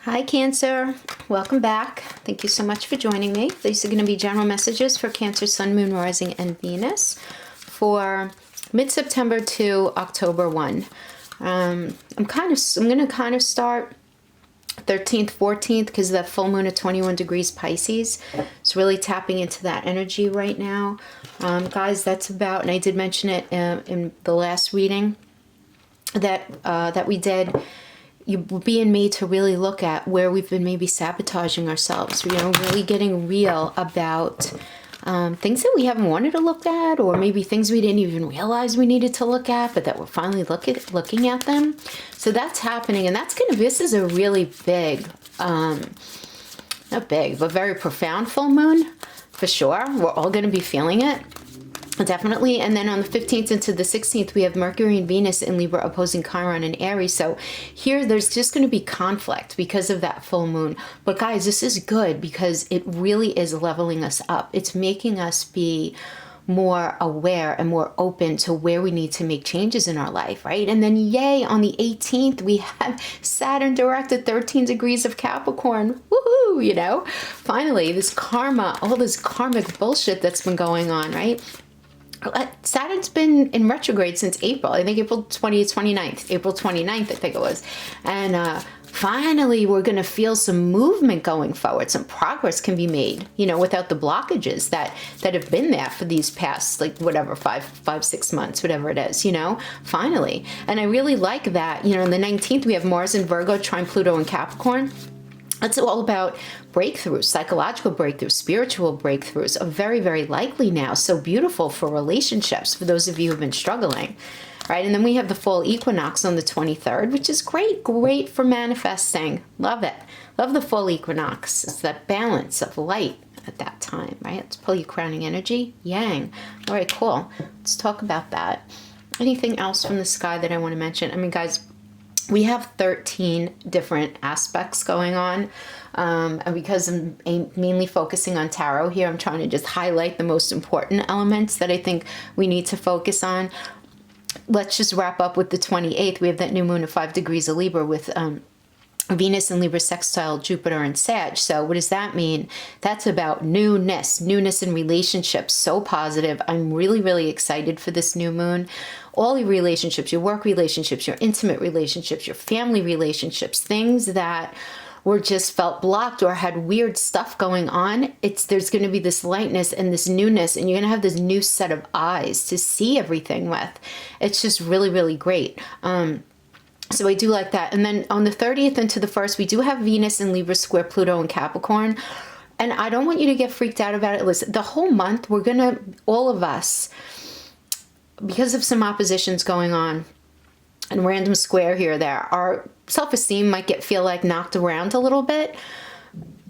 Hi Cancer, welcome back. Thank you so much for joining me. These are going to be general messages for Cancer, Sun, Moon, Rising, and Venus for mid-September to October 1. I'm going to kind of start 13th, 14th because of that full moon at 21 degrees Pisces. It's really tapping into that energy right now. Guys, that's about, and I did mention it in the last reading that we did. You're being made to really look at where we've been maybe sabotaging ourselves, really getting real about things that we haven't wanted to look at, or maybe things we didn't even realize we needed to look at, but that we're finally looking at them. So that's happening, and this is a really big, not big, but very profound full moon, for sure. We're all going to be feeling it. Definitely. And then on the 15th into the 16th, we have Mercury and Venus in Libra opposing Chiron and Aries. So here there's just going to be conflict because of that full moon. But guys, this is good because it really is leveling us up. It's making us be more aware and more open to where we need to make changes in our life, right? And then yay, on the 18th, we have Saturn direct at 13 degrees of Capricorn. Woohoo, Finally, this karma, all this karmic bullshit that's been going on, right? Saturn's been in retrograde since April. I think April 29th, I think it was. And finally, we're going to feel some movement going forward. Some progress can be made, without the blockages that have been there for these past, whatever, 6 months, whatever it is, finally. And I really like that, on the 19th, we have Mars in Virgo, trine Pluto in Capricorn. It's all about breakthroughs, psychological breakthroughs, spiritual breakthroughs are very, very likely now. So beautiful for relationships, for those of you who've been struggling, right? And then we have the fall equinox on the 23rd, which is great for manifesting. Love it. Love the fall equinox. It's that balance of light at that time, right? Let's pull your crowning energy. Yang. All right, cool. Let's talk about that. Anything else from the sky that I want to mention? I mean, guys, we have 13 different aspects going on. And because I'm mainly focusing on tarot here, I'm trying to just highlight the most important elements that I think we need to focus on. Let's just wrap up with the 28th. We have that new moon at 5 degrees of Libra with Venus in Libra sextile Jupiter and Sag. So what does that mean? That's about newness in relationships. So positive. I'm really, really excited for this new moon. All your relationships, your work relationships, your intimate relationships, your family relationships, things that were just felt blocked or had weird stuff going on. There's going to be this lightness and this newness, and you're going to have this new set of eyes to see everything with. It's just really, really great. So I do like that. And then on the 30th into the 1st, we do have Venus in Libra square Pluto and Capricorn. And I don't want you to get freaked out about it. Listen, the whole month, we're going to, all of us, because of some oppositions going on and random square here or there, our self-esteem might feel like knocked around a little bit.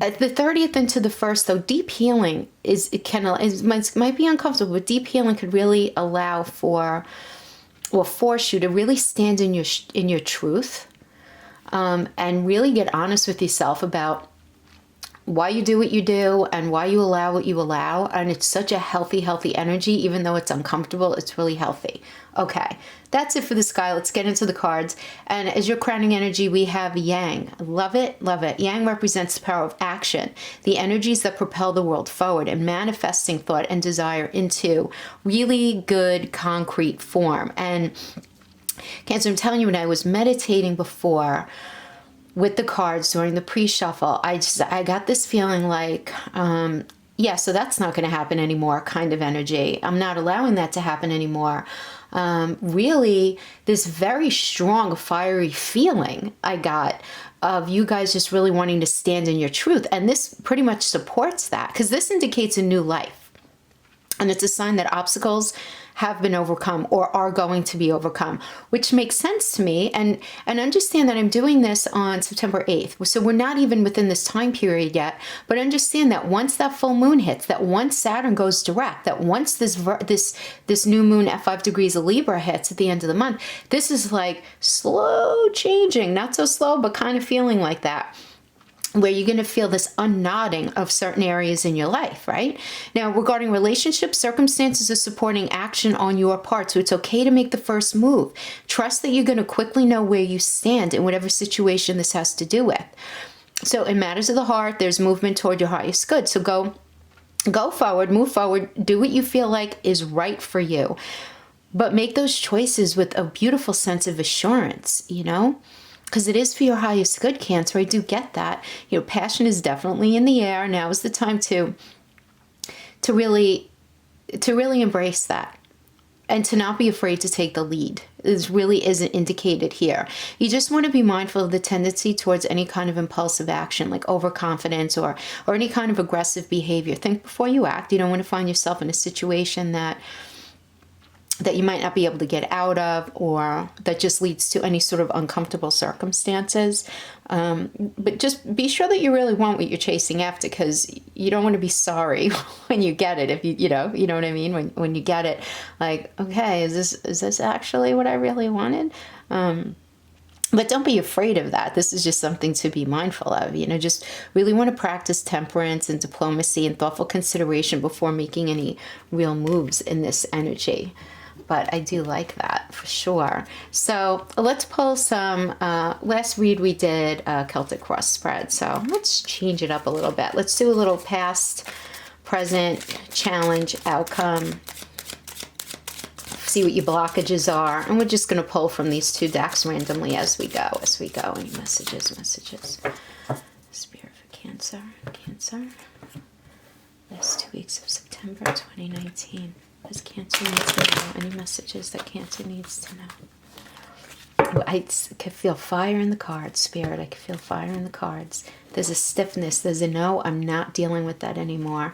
At the 30th into the 1st, though, deep healing might be uncomfortable, but deep healing could really allow for, or force you to really stand in your truth, and really get honest with yourself about why you do what you do and why you allow what you allow. And it's such a healthy energy. Even though it's uncomfortable, it's really healthy. Okay, that's it for the sky. Let's get into the cards. And as your crowning energy, we have Yang. Love it. Yang represents the power of action, the energies that propel the world forward and manifesting thought and desire into really good concrete form. And Cancer, I'm telling you, when I was meditating before with the cards during the pre-shuffle, I got this feeling like, yeah, so that's not going to happen anymore kind of energy. I'm not allowing that to happen anymore. Really, this very strong, fiery feeling I got of you guys just really wanting to stand in your truth. And this pretty much supports that, because this indicates a new life. And it's a sign that obstacles have been overcome or are going to be overcome, which makes sense to me. And understand that I'm doing this on September 8th. So we're not even within this time period yet, but understand that once that full moon hits, that once Saturn goes direct, that once this new moon at 5 degrees of Libra hits at the end of the month, this is like slow changing, not so slow, but kind of feeling like that, where you're going to feel this unknotting of certain areas in your life, right? Now, regarding relationships, circumstances are supporting action on your part, so it's okay to make the first move. Trust that you're going to quickly know where you stand in whatever situation this has to do with. So in matters of the heart, there's movement toward your highest good. So go forward, move forward, do what you feel like is right for you. But make those choices with a beautiful sense of assurance, you know? Because it is for your highest good, Cancer. I do get that. You know, passion is definitely in the air. Now is the time to really embrace that. And to not be afraid to take the lead. This really isn't indicated here. You just want to be mindful of the tendency towards any kind of impulsive action, like overconfidence or any kind of aggressive behavior. Think before you act. You don't want to find yourself in a situation that you might not be able to get out of, or that just leads to any sort of uncomfortable circumstances. But just be sure that you really want what you're chasing after, because you don't want to be sorry when you get it. If you know what I mean? When you get it, like, okay, is this actually what I really wanted? But don't be afraid of that. This is just something to be mindful of. You know, just really want to practice temperance and diplomacy and thoughtful consideration before making any real moves in this energy. But I do like that for sure. So let's pull some, last read we did Celtic cross spread. So let's change it up a little bit. Let's do a little past, present, challenge, outcome. See what your blockages are. And we're just going to pull from these two decks randomly as we go. Any messages. Spirit for Cancer. Last 2 weeks of September 2019. Does Cancer need to know? Any messages that Cancer needs to know? I could feel fire in the cards, Spirit. I could feel fire in the cards. There's a stiffness. There's a no, I'm not dealing with that anymore.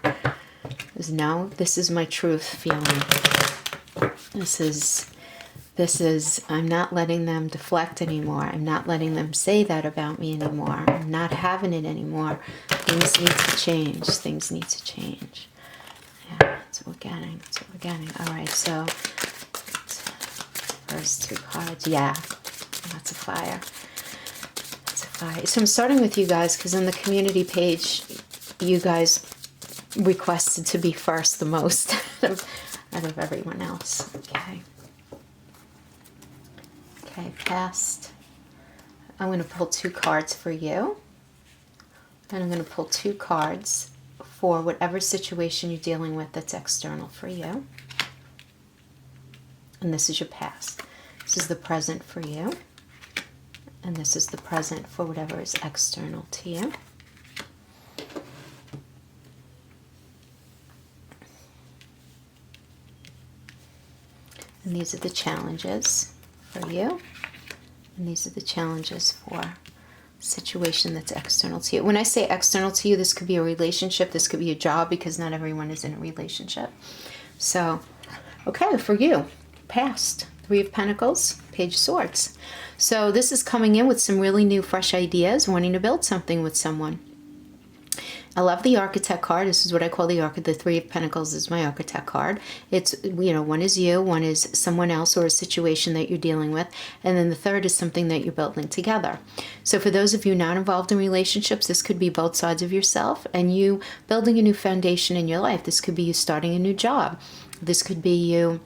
There's no, this is my truth feeling. This is, I'm not letting them deflect anymore. I'm not letting them say that about me anymore. I'm not having it anymore. Things need to change. Yeah, that's what we're getting. All right, so first two cards. Yeah, that's a fire. So I'm starting with you guys because on the community page, you guys requested to be first the most out of everyone else. Okay, past. I'm going to pull 2 cards for you. And I'm going to pull 2 cards for whatever situation you're dealing with that's external for you. And this is your past. This is the present for you. And this is the present for whatever is external to you. And these are the challenges for you. And these are the challenges for situation that's external to you. When I say external to you, this could be a relationship, this could be a job, because not everyone is in a relationship. So, okay, for you, past, 3 of Pentacles, Page of Swords. So this is coming in with some really new, fresh ideas, wanting to build something with someone. I love the Architect card. This is what I call the Architect. The 3 of Pentacles is my Architect card. It's, you know, one is you, one is someone else or a situation that you're dealing with, and then the third is something that you're building together. So for those of you not involved in relationships, this could be both sides of yourself and you building a new foundation in your life. This could be you starting a new job. This could be you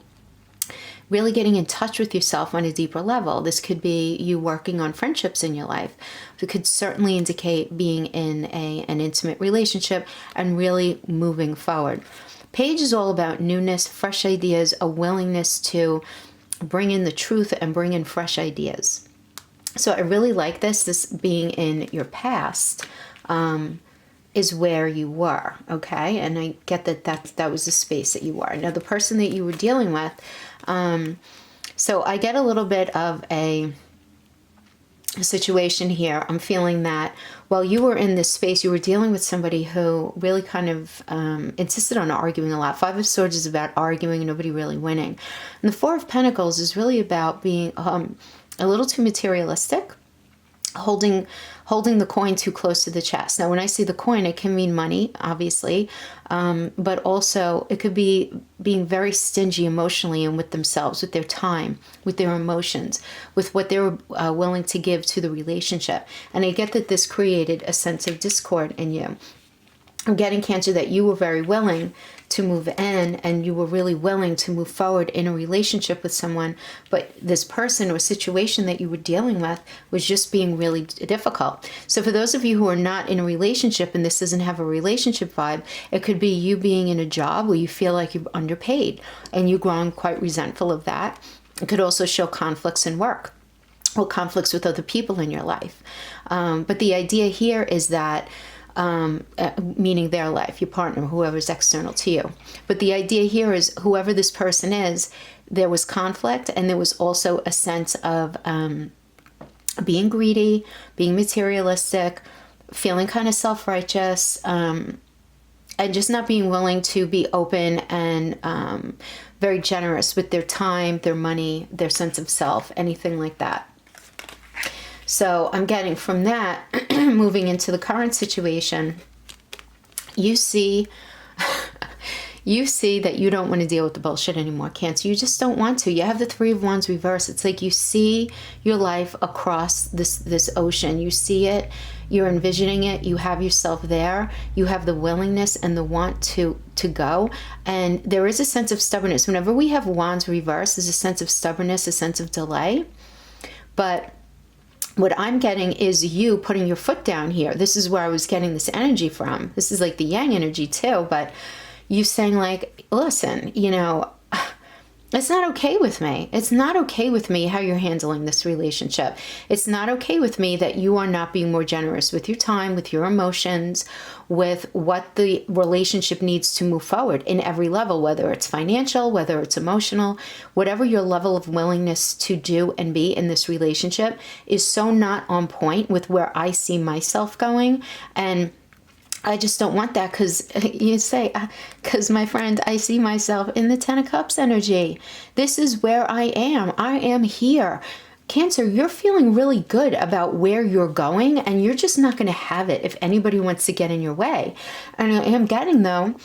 really getting in touch with yourself on a deeper level. This could be you working on friendships in your life. It could certainly indicate being in an intimate relationship and really moving forward. Page is all about newness, fresh ideas, a willingness to bring in the truth and bring in fresh ideas. So I really like this being in your past is where you were, okay? And I get that was the space that you were. Now, the person that you were dealing with, so I get a little bit of a situation here. I'm feeling that while you were in this space, you were dealing with somebody who really kind of insisted on arguing a lot. 5 of Swords is about arguing and nobody really winning. And the 4 of Pentacles is really about being a little too materialistic, holding the coin too close to the chest. Now, when I say the coin, it can mean money, obviously, but also it could be being very stingy emotionally and with themselves, with their time, with their emotions, with what they're willing to give to the relationship. And I get that this created a sense of discord in you. I'm getting, Cancer, that you were very willing to move in and you were really willing to move forward in a relationship with someone, but this person or situation that you were dealing with was just being really difficult. So for those of you who are not in a relationship and this doesn't have a relationship vibe, it could be you being in a job where you feel like you're underpaid and you're growing quite resentful of that. It could also show conflicts in work or conflicts with other people in your life. But the idea here is that meaning their life, your partner, whoever's external to you. But the idea here is whoever this person is, there was conflict and there was also a sense of being greedy, being materialistic, feeling kind of self-righteous, and just not being willing to be open and very generous with their time, their money, their sense of self, anything like that. So I'm getting from that, moving into the current situation, you see that you don't want to deal with the bullshit anymore, Cancer. You just don't want to. You have the Three of Wands reversed. It's like you see your life across this ocean. You see it. You're envisioning it. You have yourself there. You have the willingness and the want to go. And there is a sense of stubbornness. Whenever we have Wands reversed, there's a sense of stubbornness, a sense of delay. But what I'm getting is you putting your foot down here. This is where I was getting this energy from. This is like the yang energy too, but you saying like, listen, you know, it's not okay with me. It's not okay with me how you're handling this relationship. It's not okay with me that you are not being more generous with your time, with your emotions, with what the relationship needs to move forward in every level, whether it's financial, whether it's emotional, whatever your level of willingness to do and be in this relationship is so not on point with where I see myself going. And I just don't want that because you say, because my friend, I see myself in the Ten of Cups energy. This is where I am. I am here. Cancer, you're feeling really good about where you're going and you're just not going to have it if anybody wants to get in your way. And I am getting, though,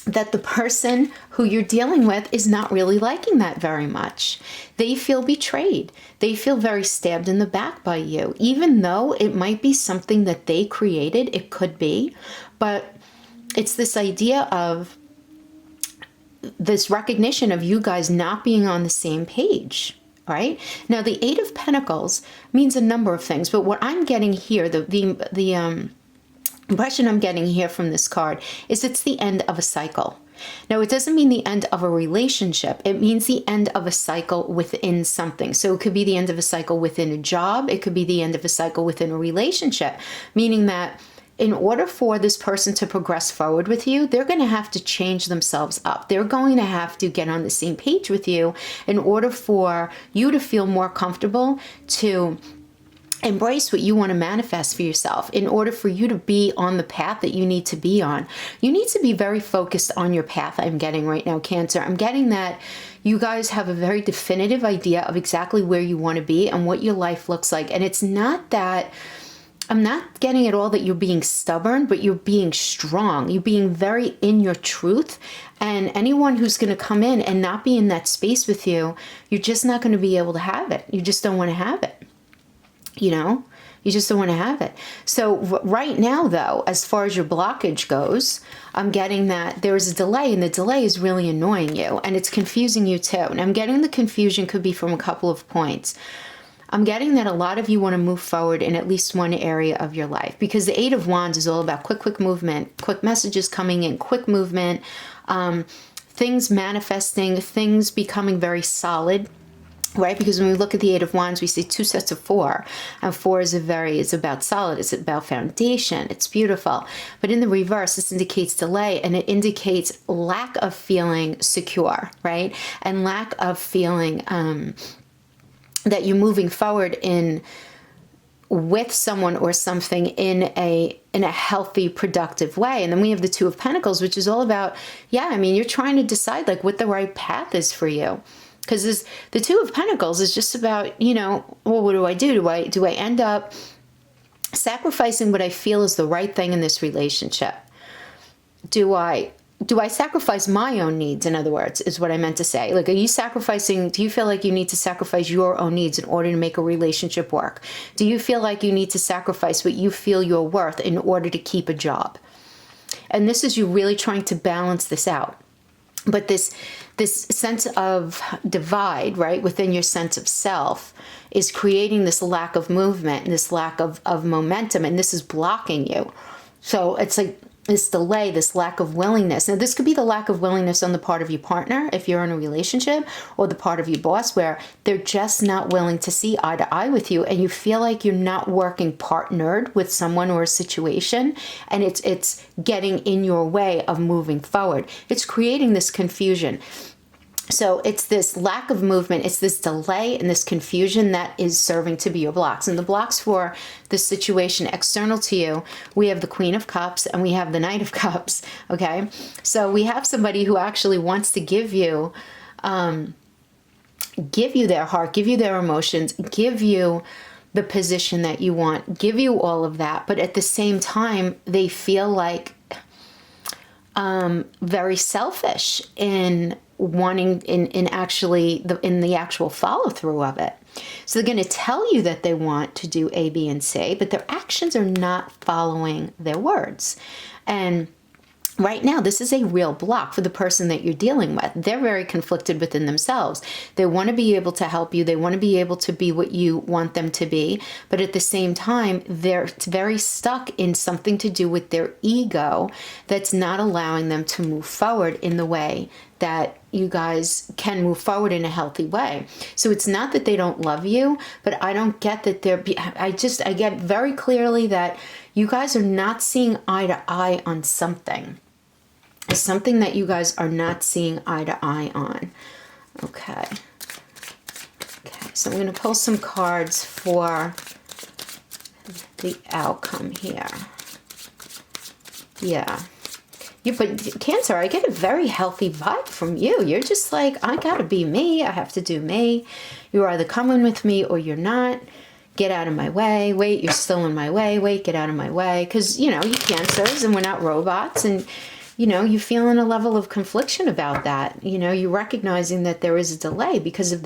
that the person who you're dealing with is not really liking that very much. They feel betrayed. They feel very stabbed in the back by you, even though it might be something that they created. It could be, but it's this idea of this recognition of you guys not being on the same page, right? Now, the Eight of Pentacles means a number of things, but what I'm getting here, the impression I'm getting here from this card is it's the end of a cycle. Now, it doesn't mean the end of a relationship. It means the end of a cycle within something. So it could be the end of a cycle within a job. It could be the end of a cycle within a relationship, meaning that in order for this person to progress forward with you, they're going to have to change themselves up. They're going to have to get on the same page with you in order for you to feel more comfortable to embrace what you want to manifest for yourself. In order for you to be on the path that you need to be on, you need to be very focused on your path. I'm getting right now, Cancer. I'm getting that you guys have a very definitive idea of exactly where you want to be and what your life looks like. And it's not that, I'm not getting at all that you're being stubborn, but you're being strong. You're being very in your truth. And anyone who's going to come in and not be in that space with you, you're just not going to be able to have it. You just don't want to have it. You know, you just don't want to have it. So right now, though, as far as your blockage goes, I'm getting that there is a delay, and the delay is really annoying you, and it's confusing you too. And I'm getting the confusion could be from a couple of points. I'm getting that a lot of you want to move forward in at least one area of your life, because the Eight of Wands is all about quick movement, quick messages coming in, quick movement, things manifesting, things becoming very solid. Right? Because when we look at the Eight of Wands, we see two sets of four. And four is it's about solid. It's about foundation. It's beautiful. But in the reverse, this indicates delay, and it indicates lack of feeling secure, right? And lack of feeling that you're moving forward with someone or something in a healthy, productive way. And then we have the Two of Pentacles, which is all about, you're trying to decide like what the right path is for you. Because the Two of Pentacles is just about, well, what do I do? Do I end up sacrificing what I feel is the right thing in this relationship? Do I sacrifice my own needs, in other words, is what I meant to say. Like, are you sacrificing, do you feel like you need to sacrifice your own needs in order to make a relationship work? Do you feel like you need to sacrifice what you feel you're worth in order to keep a job? And this is you really trying to balance this out. But this sense of divide, right, within your sense of self is creating this lack of movement and this lack of momentum, and this is blocking you. So it's like this delay, this lack of willingness. Now, this could be the lack of willingness on the part of your partner if you're in a relationship, or the part of your boss where they're just not willing to see eye to eye with you, and you feel like you're not working partnered with someone or a situation, and it's getting in your way of moving forward. It's creating this confusion. So it's this lack of movement, it's this delay and this confusion that is serving to be your blocks. And the blocks for the situation external to you, we have the Queen of Cups and we have the Knight of Cups, okay? So we have somebody who actually wants to give you their heart, give you their emotions, give you the position that you want, give you all of that. But at the same time, they feel like very selfish in wanting in the actual follow through of it. So they're going to tell you that they want to do A, B, and C, but their actions are not following their words. And right now, this is a real block for the person that you're dealing with. They're very conflicted within themselves. They want to be able to help you. They want to be able to be what you want them to be. But at the same time, they're very stuck in something to do with their ego that's not allowing them to move forward in the way that you guys can move forward in a healthy way. So it's not that they don't love you, but I don't get that I get very clearly that you guys are not seeing eye to eye on something. It's something that you guys are not seeing eye to eye on. Okay. Okay, so I'm going to pull some cards for the outcome here. Yeah. But Cancer, I get a very healthy vibe from you. You're just like, I gotta be me. I have to do me. You're either coming with me or you're not. Get out of my way. Wait, you're still in my way. Wait, get out of my way. Because, you Cancers, and we're not robots. And, you're feeling a level of confliction about that. You're recognizing that there is a delay because of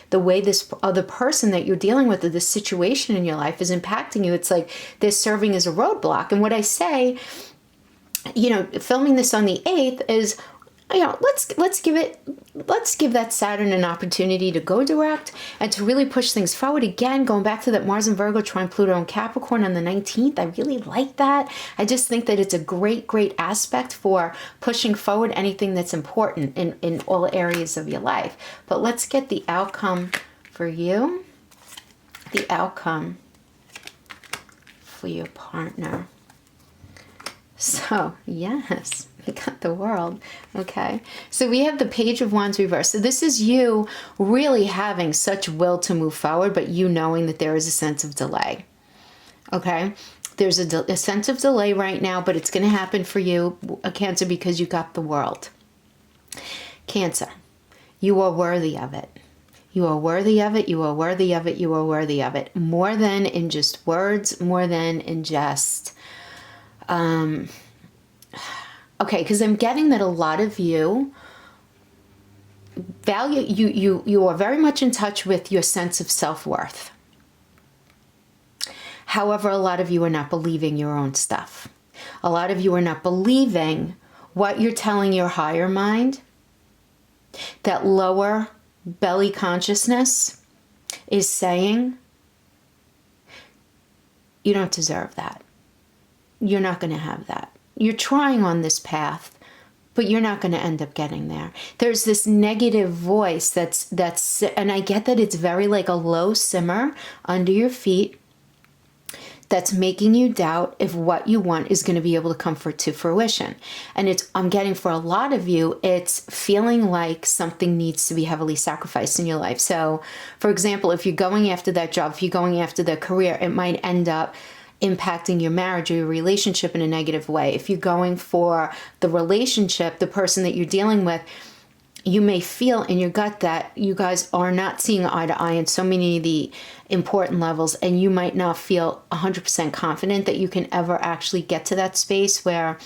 the way this other person that you're dealing with, or this situation in your life is impacting you. It's like they're serving as a roadblock. And what I say, filming this on the 8th is, let's give that Saturn an opportunity to go direct and to really push things forward. Again, going back to that Mars and Virgo, trine Pluto and Capricorn on the 19th, I really like that. I just think that it's a great, great aspect for pushing forward anything that's important in all areas of your life. But let's get the outcome for you, the outcome for your partner. So, yes, we got the World. Okay. So we have the Page of Wands reversed. So this is you really having such will to move forward, but you knowing that there is a sense of delay. Okay. There's a sense of delay right now, but it's going to happen for you, a Cancer, because you got the World. Cancer, you are worthy of it. You are worthy of it. You are worthy of it. You are worthy of it. More than in just words, more than in just... okay, because I'm getting that a lot of you value, you are very much in touch with your sense of self-worth. However, a lot of you are not believing your own stuff. A lot of you are not believing what you're telling your higher mind, that lower belly consciousness is saying. You don't deserve that. You're not going to have that. You're trying on this path, but you're not going to end up getting there. There's this negative voice that's, and I get that it's very like a low simmer under your feet that's making you doubt if what you want is going to be able to come to fruition. And I'm getting for a lot of you, it's feeling like something needs to be heavily sacrificed in your life. So, for example, if you're going after that job, if you're going after the career, it might end up impacting your marriage or your relationship in a negative way. If you're going for the relationship, the person that you're dealing with, you may feel in your gut that you guys are not seeing eye to eye in so many of the important levels, and you might not feel 100% confident that you can ever actually get to that space where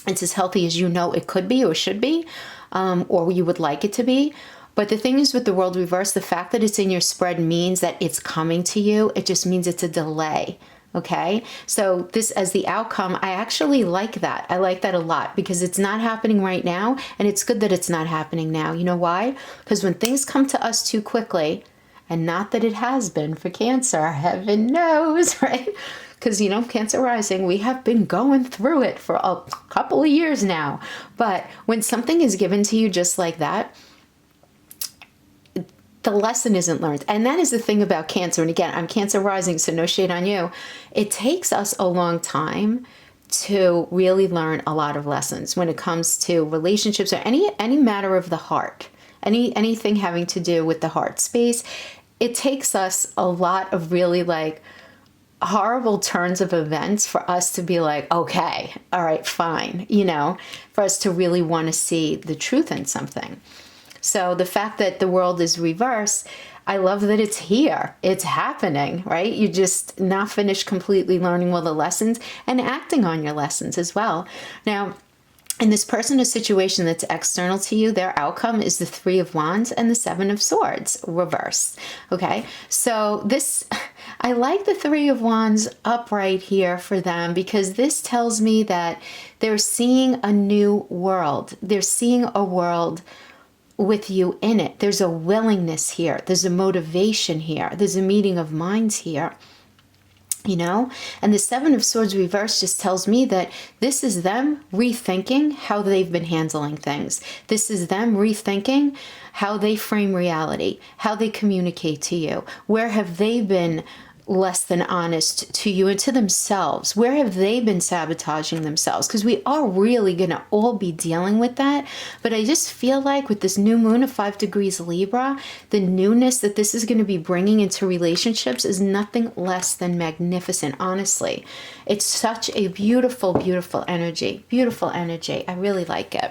it's as healthy as you know it could be or should be, or you would like it to be. But the thing is, with the World reversed, the fact that it's in your spread means that it's coming to you. It just means it's a delay. Okay, so this as the outcome, I actually like that. I like that a lot because it's not happening right now, and it's good that it's not happening now. You know why? Because when things come to us too quickly, and not that it has been for Cancer, heaven knows, right? Because, Cancer rising, we have been going through it for a couple of years now. But when something is given to you just like that, the lesson isn't learned. And that is the thing about Cancer. And again, I'm Cancer rising, so no shade on you. It takes us a long time to really learn a lot of lessons when it comes to relationships or any matter of the heart, anything having to do with the heart space. It takes us a lot of really horrible turns of events for us to be like, okay, all right, fine, for us to really want to see the truth in something. So the fact that the world is reversed, I love that it's here. It's happening, right? You're just not finished completely learning all the lessons and acting on your lessons as well. Now, in this person or situation that's external to you, their outcome is the Three of Wands and the Seven of Swords reversed. Okay, so I like the Three of Wands upright here for them because this tells me that they're seeing a new world. They're seeing a world with you in it. There's a willingness here. There's a motivation here. There's a meeting of minds here. And the Seven of Swords reverse just tells me that this is them rethinking how they've been handling things. This is them rethinking how they frame reality, how they communicate to you. Where have they been less than honest to you and to themselves? Where have they been sabotaging themselves? Because we are really going to all be dealing with that. But I just feel like with this new moon of 5 degrees Libra, the newness that this is going to be bringing into relationships is nothing less than magnificent, honestly. It's such a beautiful, beautiful energy. Beautiful energy. I really like it.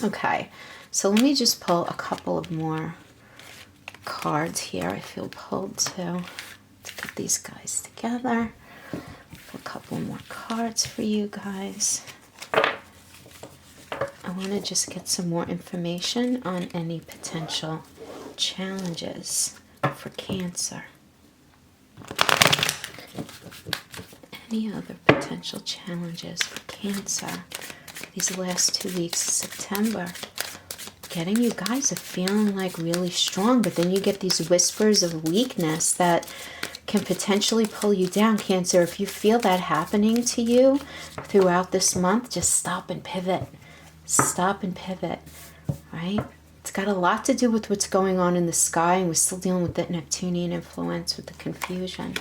Okay, so let me just pull a couple of more cards here. I feel pulled to get these guys together. A couple more cards for you guys. I want to just get some more information on any potential challenges for Cancer. Any other potential challenges for Cancer these last 2 weeks of September? Getting you guys are feeling really strong, but then you get these whispers of weakness that can potentially pull you down. Cancer, if you feel that happening to you throughout this month, just stop and pivot. Stop and pivot, right? It's got a lot to do with what's going on in the sky, and we're still dealing with that Neptunian influence with the confusion.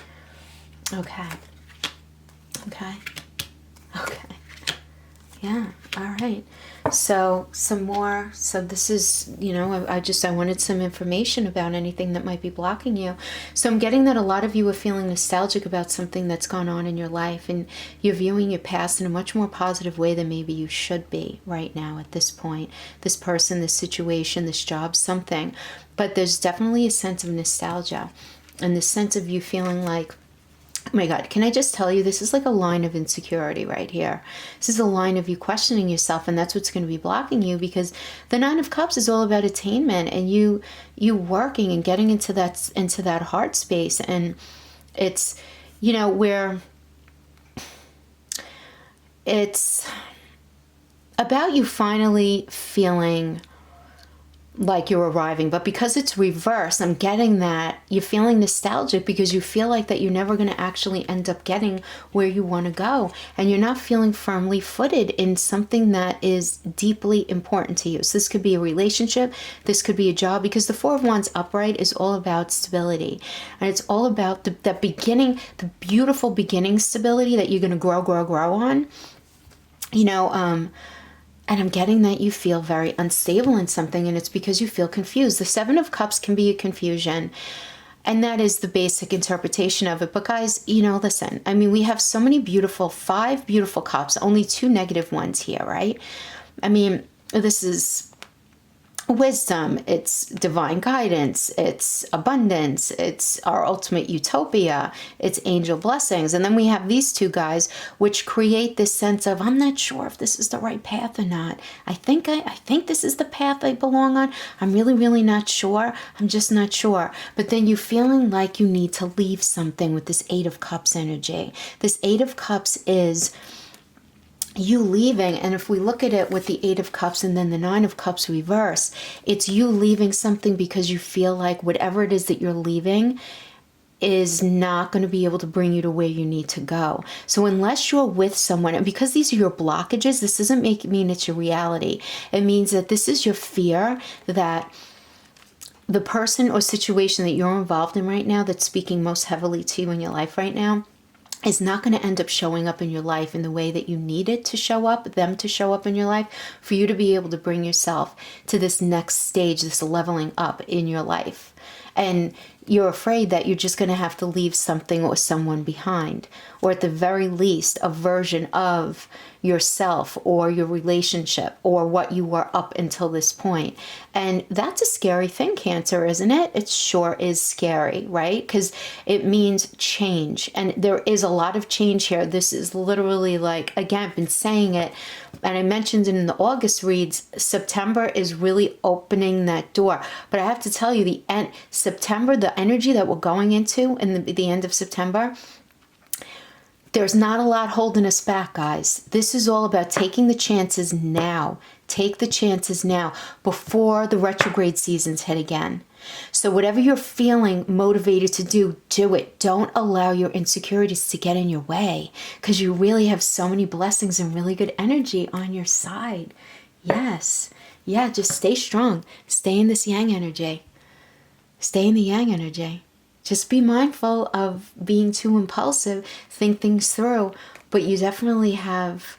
Okay. Yeah, all right. So some more. So this is, I wanted some information about anything that might be blocking you. So I'm getting that a lot of you are feeling nostalgic about something that's gone on in your life, and you're viewing your past in a much more positive way than maybe you should be right now at this point. This person, this situation, this job, something. But there's definitely a sense of nostalgia and the sense of you feeling like, oh my God, can I just tell you, this is like a line of insecurity right here. This is a line of you questioning yourself, and that's what's going to be blocking you, because the Nine of Cups is all about attainment and you working and getting into that heart space. And it's, where it's about you finally feeling like you're arriving. But because it's reversed, I'm getting that you're feeling nostalgic because you feel like that you're never going to actually end up getting where you want to go, and you're not feeling firmly footed in something that is deeply important to you. So this could be a relationship, this could be a job, because the Four of Wands upright is all about stability, and it's all about the beginning, the beautiful beginning stability that you're going to grow on, and I'm getting that you feel very unstable in something, and it's because you feel confused. The Seven of Cups can be a confusion, and that is the basic interpretation of it. But guys, listen, we have so many 5 beautiful cups, only 2 negative ones here, right? This is wisdom, it's divine guidance, it's abundance, it's our ultimate utopia, it's angel blessings. And then we have these two guys, which create this sense of, I'm not sure if this is the right path or not. I think this is the path I belong on. I'm really not sure. I'm just not sure. But then you feeling like you need to leave something with this Eight of Cups energy. This Eight of Cups is you leaving, and if we look at it with the Eight of Cups and then the Nine of Cups reverse, it's you leaving something because you feel like whatever it is that you're leaving is not going to be able to bring you to where you need to go. So unless you're with someone, and because these are your blockages, this doesn't mean it's your reality. It means that this is your fear that the person or situation that you're involved in right now that's speaking most heavily to you in your life right now is not going to end up showing up in your life in the way that you need it to show up, them to show up in your life, for you to be able to bring yourself to this next stage, this leveling up in your life. And you're afraid that you're just going to have to leave something or someone behind, or at the very least, a version of yourself or your relationship or what you were up until this point. And that's a scary thing, Cancer, isn't it? It sure is scary, right? Because it means change. And there is a lot of change here. This is literally like, again, I've been saying it, and I mentioned it in the August reads, September is really opening that door. But I have to tell you, September, the energy that we're going into in the end of September, there's not a lot holding us back, guys. This is all about taking the chances now. Take the chances now before the retrograde seasons hit again. So whatever you're feeling motivated to do, do it. Don't allow your insecurities to get in your way, because you really have so many blessings and really good energy on your side. Yes. Yeah, just stay strong. Stay in this yang energy. Stay in the yang energy. Just be mindful of being too impulsive. Think things through. But you definitely have,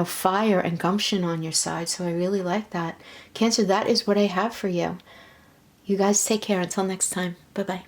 fire and gumption on your side. So I really like that. Cancer, that is what I have for you. You guys take care. Until next time. Bye-bye.